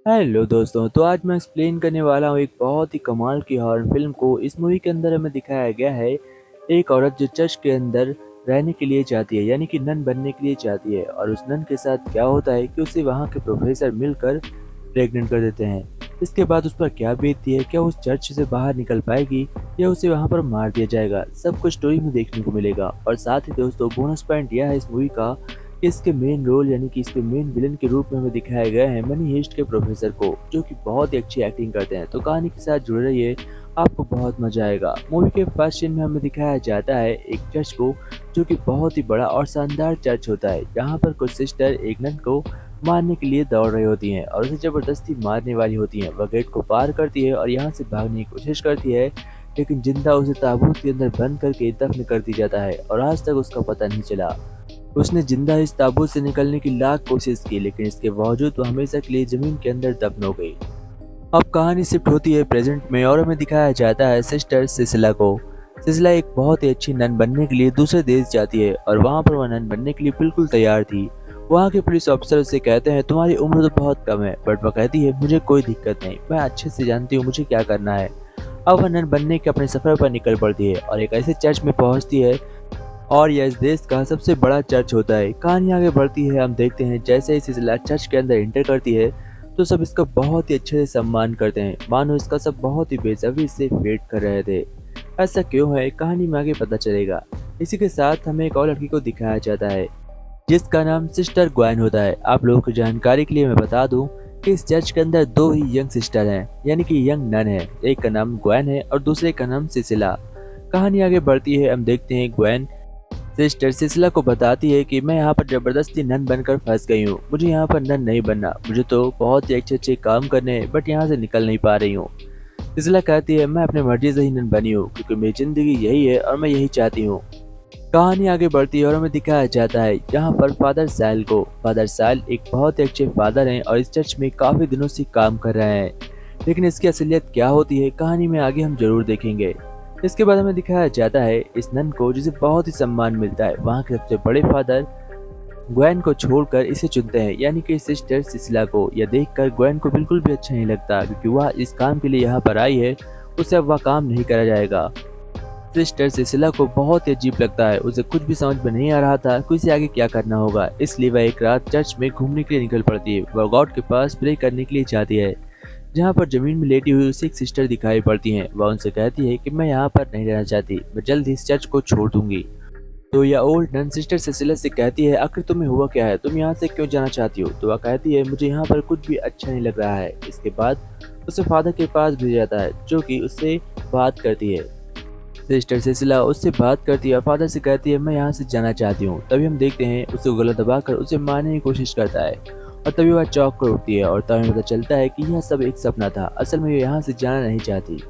Hello दोस्तों, तो आज मैं एक्सप्लेन करने वाला हूँ एक बहुत ही कमाल की हॉरर फिल्म को। इस मूवी के अंदर हमें दिखाया गया है एक औरत जो चर्च के अंदर रहने के लिए चाहती है, यानी कि नन बनने के लिए चाहती है। और उस नन के साथ क्या होता है कि उसे वहाँ के प्रोफेसर मिलकर प्रेग्नेंट कर देते हैं। इसके बाद उस पर क्या बीतती है, क्या उस चर्च से बाहर निकल पाएगी या उसे वहाँ पर मार दिया जाएगा, सब कुछ स्टोरी में देखने को मिलेगा। और साथ ही दोस्तों बोनस पॉइंट यह है इस मूवी का कि इसके मेन रोल यानी कि इसके मेन विलन के रूप में हमें दिखाया गया है मनी हेस्ट के प्रोफेसर को, जो कि बहुत ही अच्छी एक्टिंग करते हैं। तो कहानी के साथ जुड़े रहिए, आपको बहुत मजा आएगा। मूवी के फर्स्ट सीन में हमें दिखाया जाता है एक चर्च को, जो कि बहुत ही बड़ा और शानदार चर्च होता है। यहाँ पर कुछ सिस्टर एक नन को मारने के लिए दौड़ रही होती हैं और उसे जबरदस्ती मारने वाली होती हैं। वह गेट को पार करती है और यहाँ से भागने की कोशिश करती है, लेकिन जिंदा उसे ताबूत के अंदर बंद करके दफन कर दिया जाता है और आज तक उसका पता नहीं चला। उसने जिंदा इस ताबूत से निकलने की लाख कोशिश की, लेकिन इसके बावजूद वो हमेशा के लिए जमीन के अंदर दफन हो गई। अब कहानी शिफ्ट होती है प्रेजेंट में और हमें दिखाया जाता है सिस्टर सिसिला को। सिसिला एक बहुत ही अच्छी नन बनने के लिए दूसरे देश जाती है और वहाँ पर वह नन बनने के लिए बिल्कुल तैयार थी। वहाँ के पुलिस ऑफिसर उससे कहते हैं तुम्हारी उम्र तो बहुत कम है, बट वह कहती है मुझे कोई दिक्कत नहीं, मैं अच्छे से जानती हूँ मुझे क्या करना है। अब वह नन बनने के अपने सफर पर निकल पड़ती है और एक ऐसे चर्च में पहुंचती है और यह इस देश का सबसे बड़ा चर्च होता है। कहानी आगे बढ़ती है, हम देखते हैं जैसे ही सिलसिला चर्च के अंदर एंटर करती है तो सब इसका बहुत ही अच्छे से सम्मान करते हैं, मानो इसका सब बहुत ही बेसब्री से वेट कर रहे थे। ऐसा क्यों है, कहानी में आगे पता चलेगा। इसी के साथ हमें एक और लड़की को दिखाया जाता है जिसका नाम सिस्टर ग्वेन होता है। आप लोगों की जानकारी के लिए मैं बता दूं कि इस चर्च के अंदर दो ही यंग सिस्टर हैं, यानी कि यंग नन है। एक का नाम ग्वेन है और दूसरे का नाम सिसिला। कहानी आगे बढ़ती है, हम देखते हैं ग्वेन सिस्टर सिसिला को बताती है कि मैं यहाँ पर जबरदस्ती नन बनकर फंस गई हूँ, मुझे यहाँ पर नन नहीं बनना, मुझे तो बहुत ही अच्छे अच्छे काम करने हैं बट यहाँ से निकल नहीं पा रही हूँ। सिसिला कहती है मैं अपने मर्जी से ही नन बनी हूँ क्योंकि मेरी जिंदगी यही है और मैं यही चाहती हूँ। कहानी आगे बढ़ती है और हमें दिखाया जाता है यहाँ पर फादर सैल को। फादर सैल एक बहुत ही अच्छे फादर हैं और इस चर्च में काफी दिनों से काम कर रहे हैं, लेकिन इसकी असलियत क्या होती है कहानी में आगे हम जरूर देखेंगे। इसके बाद हमें दिखाया जाता है इस नन को जिसे बहुत ही सम्मान मिलता है। वहाँ के सबसे बड़े फादर ग्वेन को छोड़कर इसे चुनते हैं, यानी कि सिस्टर सिसिला को। यह देखकर ग्वेन को बिल्कुल भी अच्छा नहीं लगता क्योंकि वह इस काम के लिए यहाँ पर आई है, उसे अब वह काम नहीं करा जाएगा। सिस्टर सिसिला को बहुत ही अजीब लगता है, उसे कुछ भी समझ में नहीं आ रहा था कि उसे आगे क्या करना होगा। इसलिए वह एक रात चर्च में घूमने के लिए निकल पड़ती है। वह गॉड के पास प्रे करने के लिए जाती है, जहाँ पर जमीन में लेटी हुई उसे एक सिस्टर दिखाई पड़ती हैं। वह उनसे कहती है कि मैं यहाँ पर नहीं रहना चाहती, मैं जल्द ही इस चर्च को छोड़ दूंगी। तो यह ओल्ड नन सिस्टर सिसिला से कहती है आखिर तुम्हें हुआ क्या है, तुम यहाँ से क्यों जाना चाहती हो। तो वह कहती है मुझे यहाँ पर कुछ भी अच्छा नहीं लग रहा है। इसके बाद उसे फादर के पास भेजा जाता है जो कि उससे बात करती है। सिस्टर सिसिला उससे बात करती है और फादर से कहती है मैं यहाँ से जाना चाहती हूँ। तभी हम देखते हैं उसे गला दबाकर उसे मारने की कोशिश करता है और तभी वह चौंक कर उठती है और तभी पता चलता है कि यह सब एक सपना था, असल में वो यहाँ से जाना नहीं चाहती।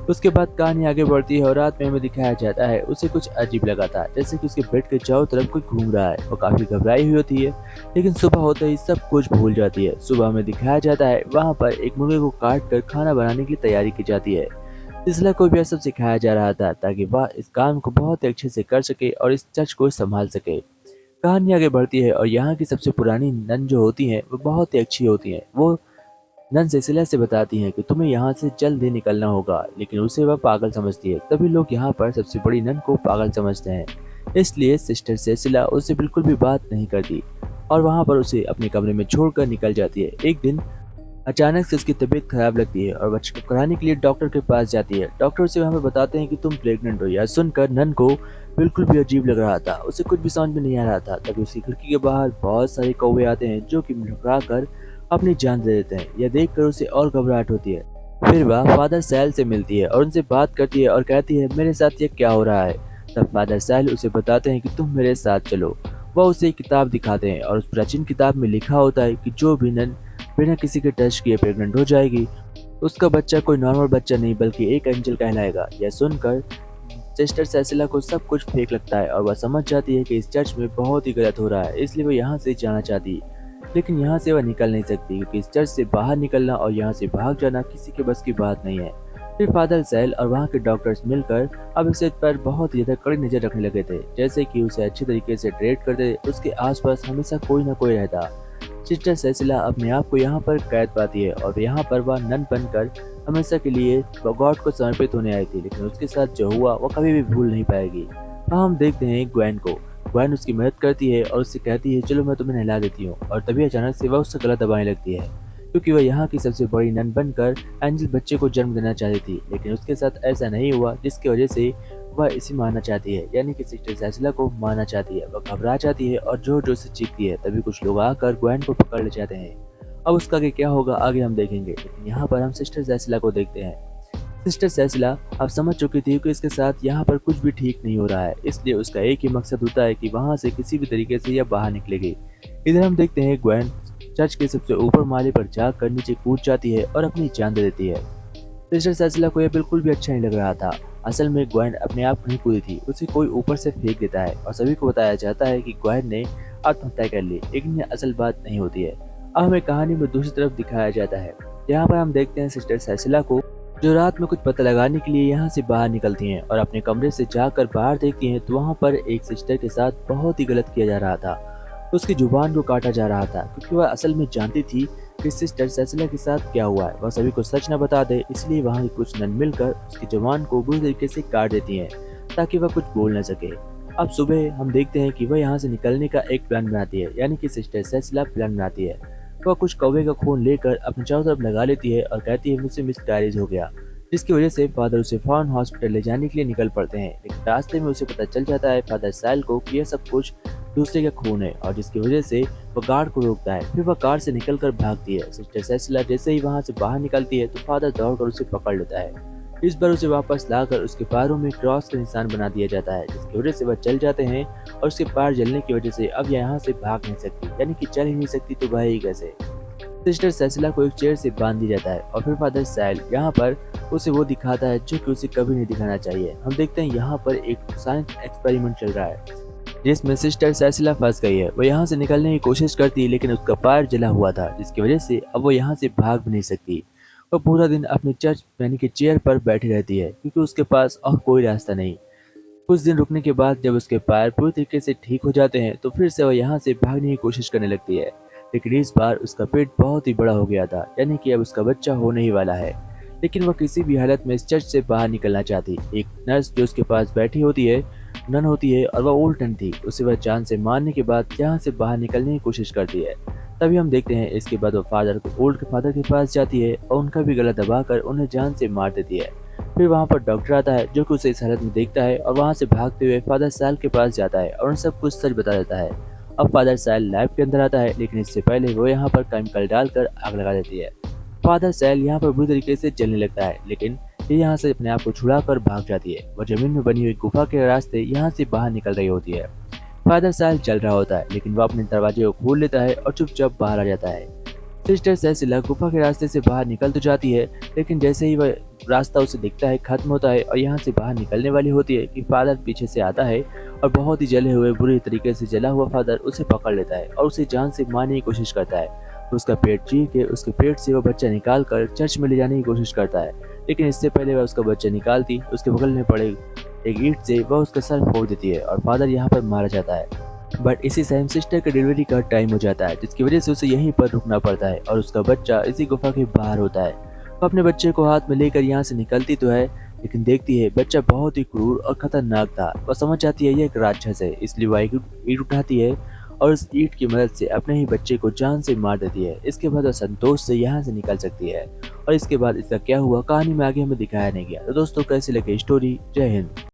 उसके बाद कहानी आगे बढ़ती है और रात में हमें दिखाया जाता है उसे कुछ अजीब लगा था, जैसे कि उसके बेड के चारों तरफ कोई घूम रहा है। वो काफी घबराई हुई होती है, लेकिन सुबह होते ही सब कुछ भूल जाती है। सुबह हमें दिखाया जाता है वहाँ पर एक मुर्गे को काट कर खाना बनाने की तैयारी की जाती है। सिसिला को भी यह सब सिखाया जा रहा था ताकि वह इस काम को बहुत ही अच्छे से कर सके और इस चर्च को संभाल सके। कहानी आगे बढ़ती है और यहाँ की सबसे पुरानी नन जो होती हैं वो बहुत ही अच्छी होती हैं। वो नन सिसिला से बताती हैं कि तुम्हें यहाँ से जल्द ही निकलना होगा, लेकिन उसे वह पागल समझती है। सभी लोग यहाँ पर सबसे बड़ी नन को पागल समझते हैं, इसलिए सिस्टर सिसिला उससे बिल्कुल भी बात नहीं करती और वहाँ पर उसे अपने कमरे में छोड़कर निकल जाती है। एक दिन अचानक से उसकी तबीयत खराब लगती है और वह चेकअप कराने के लिए डॉक्टर के पास जाती है। डॉक्टर उसे वहाँ पे बताते हैं कि तुम प्रेग्नेंट हो। यह सुनकर नन को बिल्कुल भी अजीब लग रहा था, उसे कुछ भी समझ में नहीं आ रहा था। तभी उसकी खिड़की के बाहर बहुत सारे कौवे आते हैं जो कि मुस्कुरा कर अपनी जान दे देते हैं। यह देखकर उसे और घबराहट होती है। फिर वह फादर सैल से मिलती है और उनसे बात करती है और कहती है मेरे साथ ये क्या हो रहा है। तब फादर सैल उसे बताते हैं कि तुम मेरे साथ चलो। वह उसे एक किताब दिखाते हैं और उस प्राचीन किताब में लिखा होता है कि जो भी नन बिना किसी के टच किए प्रेग्नेंट हो जाएगी, उसका बच्चा कोई नॉर्मल बच्चा नहीं बल्कि एक एंजल कहलाएगा। यह सुनकर सिस्टर सेसिला को सब कुछ फेक लगता है और वह समझ जाती है कि इस चर्च में बहुत ही गलत हो रहा है, इसलिए वह यहाँ से जाना चाहती है। लेकिन यहाँ से वह निकल नहीं सकती क्योंकि इस चर्च से बाहर निकलना और यहाँ से भाग जाना किसी के बस की बात नहीं है। फिर फादर सैल और वहाँ के डॉक्टर्स मिलकर अब इसे पर बहुत ज्यादा कड़ी नजर रखने लगे थे, जैसे कि उसे अच्छी तरीके से ट्रीट करते, उसके आसपास हमेशा कोई ना कोई रहता सिस्टर सेसिला अपने आप को यहाँ पर कैद पाती है और यहाँ पर वह नन बनकर हमेशा के लिए गॉड को समर्पित होने आई थी, लेकिन उसके साथ जो हुआ वो कभी भी भूल नहीं पाएगी। वहाँ हम देखते हैं ग्वेन को। ग्वेन उसकी मदद करती है और उससे कहती है चलो मैं तुम्हें नहला देती हूँ, और तभी अचानक से वह उससे गला दबाने लगती है क्योंकि वह यहाँ की सबसे बड़ी नन बनकर एंजल बच्चे को जन्म देना चाहती थी, लेकिन उसके साथ ऐसा नहीं हुआ, जिसकी वजह से वह इसे मारना चाहती है, यानी कि सिस्टर सेसिला को मारना चाहती है। वह घबरा जाती है और जोर जोर से चीखती है। तभी कुछ लोग आकर ग्वेन को पकड़ ले जाते हैं। अब उसका आगे क्या होगा आगे हम देखेंगे, लेकिन यहाँ पर हम सिस्टर सेसिला को देखते हैं। सिस्टर सेसिला अब समझ चुकी थी कि इसके साथ यहाँ पर कुछ भी ठीक नहीं हो रहा है, इसलिए उसका एक ही मकसद होता है कि वहाँ से किसी भी तरीके से यह बाहर निकलेगी। इधर हम देखते हैं ग्वेन चर्च के सबसे ऊपर माले पर जाकर नीचे कूद जाती है और अपनी जान दे देती है। सिस्टर सेसिला को यह बिल्कुल भी अच्छा नहीं लग रहा था। असल में ग्वेन अपने आप नहीं कूदी थी, उसे कोई ऊपर से फेंक देता है और सभी को बताया जाता है कि ग्वेन ने आत्महत्या कर ली, लेकिन यह असल बात नहीं होती है। अब हमें कहानी में दूसरी तरफ दिखाया जाता है। यहाँ पर हम देखते हैं सिस्टर सेसिला को, जो रात में कुछ पता लगाने के लिए यहाँ से बाहर निकलती हैं और अपने कमरे से जाकर बाहर देखती हैं तो वहाँ पर एक सिस्टर के साथ बहुत ही गलत किया जा रहा था। उसकी जुबान को काटा जा रहा था क्योंकि वह असल में जानती थी कि सिस्टर सेसिला के साथ क्या हुआ है। वह सभी को सच न बता दे, इसलिए वहाँ की कुछ नन मिलकर उसकी जुबान को बुरी तरीके से काट देती हैं ताकि वह कुछ बोल न सके। अब सुबह हम देखते हैं कि वह यहाँ से निकलने का एक प्लान बनाती है, यानी कि सिस्टर सेसिला प्लान बनाती है। वह कुछ कौवे का खून लेकर अपने चारों तरफ लगा लेती है और कहती है मुझसे मिसकैरेज हो गया, जिसकी वजह से फादर उसे फौरन हॉस्पिटल ले जाने के लिए निकल पड़ते हैं। लेकिन रास्ते में उसे पता चल जाता है फादर साइल को कि यह सब कुछ दूसरे का खून है, और जिसकी वजह से वह गार्ड को रोकता है। फिर वह कार से निकलकर भागती है। सिस्टर सेसिला जैसे ही वहां से बाहर निकलती है तो फादर दौड़कर उसे पकड़ लेता है। इस बार उसे वापस लाकर उसके पैरों में क्रॉस का निशान बना दिया जाता है, जिसकी वजह से वह चल जाते हैं और उसके पैर जलने की वजह से अब यहाँ से भाग नहीं सकती, यानी कि चल ही नहीं सकती तो भाई कैसे। सिस्टर सेसिला को एक चेयर से बांध दिया जाता है और फिर फादर साइल यहाँ पर उसे वो दिखाता है जो कि उसे कभी नहीं दिखाना चाहिए। हम देखते हैं यहाँ पर एक साइंस एक्सपेरिमेंट चल रहा है जिसमें सिस्टर सेसिला फंस गई है। वो यहाँ से निकलने की कोशिश करती है, लेकिन उसका पैर जला हुआ था, जिसकी वजह से अब वो यहाँ से भाग भी नहीं सकती। वो पूरा दिन अपनी चर्च यानी कि चेयर पर बैठी रहती है क्योंकि उसके पास और कोई रास्ता नहीं। कुछ दिन रुकने के बाद जब उसके पैर पूरी तरीके से ठीक हो जाते हैं तो फिर से वह यहाँ से भागने की कोशिश करने लगती है, लेकिन इस बार उसका पेट बहुत ही बड़ा हो गया था, यानी कि अब उसका बच्चा होने ही वाला है। लेकिन वह किसी भी हालत में इस चर्च से बाहर निकलना चाहती। एक नर्स जो उसके पास बैठी होती है, नन होती है, और वह ओल्ड नन थी, उसे वह जान से मारने के बाद यहाँ से बाहर निकलने की कोशिश करती है। तभी हम देखते हैं इसके बाद वो ओल्ड के फादर के पास जाती है और उनका भी गला दबाकर उन्हें जान से मार देती है। फिर वहाँ पर डॉक्टर आता है जो कि उसे इस हालत में देखता है और वहाँ से भागते हुए फादर साल के पास जाता है और उन सब कुछ सच बता देता है। अब फादर साल लैब के अंदर आता है, लेकिन इससे पहले वो यहाँ पर केमिकल डालकर आग लगा देती है। फादर सेल यहाँ पर बुरी तरीके से जलने लगता है, लेकिन ये यहाँ से अपने आप को छुड़ाकर भाग जाती है। वह जमीन में बनी हुई गुफा के रास्ते यहाँ से बाहर निकल रही होती है। फादर सेल चल रहा होता है, लेकिन वह अपने दरवाजे को खोल लेता है और चुपचाप बाहर आ जाता है। सिस्टर सेसिला गुफा के रास्ते से बाहर निकल तो जाती है, लेकिन जैसे ही वह रास्ता उसे दिखता है खत्म होता है और यहाँ से बाहर निकलने वाली होती है कि फादर पीछे से आता है और बहुत ही जले हुए बुरी तरीके से जला हुआ फादर उसे पकड़ लेता है और उसे जान से मारने की कोशिश करता है। उसका पेट चीर के उसके पेट से वह बच्चा निकाल कर चर्च में ले जाने की कोशिश करता है, लेकिन इससे पहले वह उसका बच्चा निकालती उसके बगल में पड़े एक ईंट से वह उसका सर फोड़ देती है और फादर यहाँ पर मारा जाता है। बट इसी टाइम सिस्टर का डिलीवरी का टाइम हो जाता है, जिसकी वजह से उसे यहीं पर रुकना पड़ता है और उसका बच्चा इसी गुफा के बाहर होता है। वो अपने बच्चे को हाथ में लेकर यहाँ से निकलती तो है, लेकिन देखती है बच्चा बहुत ही क्रूर और खतरनाक था। वह समझ जाती है यह एक राक्षस है, इसलिए वह एक ईंट उठाती है और उस ईंट की मदद से अपने ही बच्चे को जान से मार देती है। इसके बाद वह संतोष से यहाँ से निकल सकती है और इसके बाद इसका क्या हुआ कहानी में आगे हमें दिखाया नहीं गया। तो दोस्तों कैसी लगी स्टोरी? जय हिंद।